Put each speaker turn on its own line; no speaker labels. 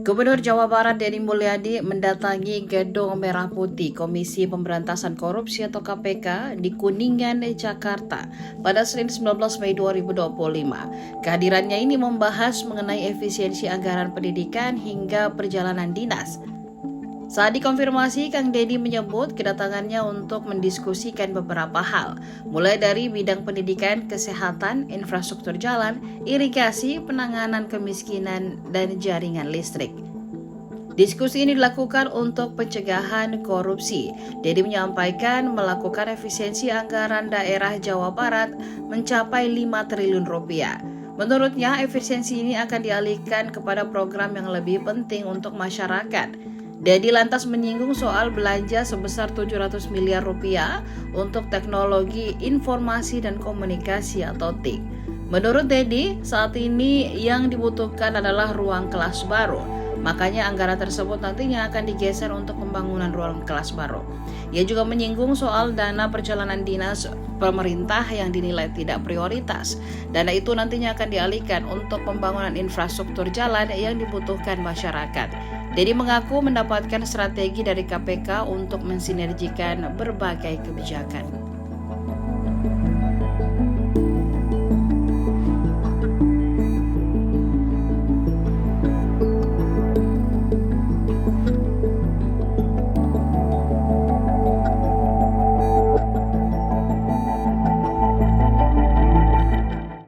Gubernur Jawa Barat Deddy Mulyadi mendatangi Gedung Merah Putih Komisi Pemberantasan Korupsi atau KPK di Kuningan, Jakarta pada Senin 19 Mei 2025. Kehadirannya ini membahas mengenai efisiensi anggaran pendidikan hingga perjalanan dinas. Saat dikonfirmasi, Kang Deddy menyebut kedatangannya untuk mendiskusikan beberapa hal, mulai dari bidang pendidikan, kesehatan, infrastruktur jalan, irigasi, penanganan kemiskinan, dan jaringan listrik. Diskusi ini dilakukan untuk pencegahan korupsi. Deddy menyampaikan melakukan efisiensi anggaran daerah Jawa Barat mencapai 5 triliun rupiah. Menurutnya, efisiensi ini akan dialihkan kepada program yang lebih penting untuk masyarakat. Deddy lantas menyinggung soal belanja sebesar 700 miliar rupiah untuk teknologi informasi dan komunikasi atau TIK. Menurut Deddy, saat ini yang dibutuhkan adalah ruang kelas baru. Makanya anggaran tersebut nantinya akan digeser untuk pembangunan ruang kelas baru. Ia juga menyinggung soal dana perjalanan dinas pemerintah yang dinilai tidak prioritas. Dana itu nantinya akan dialihkan untuk pembangunan infrastruktur jalan yang dibutuhkan masyarakat. Deddy mengaku mendapatkan strategi dari KPK untuk mensinergikan berbagai kebijakan.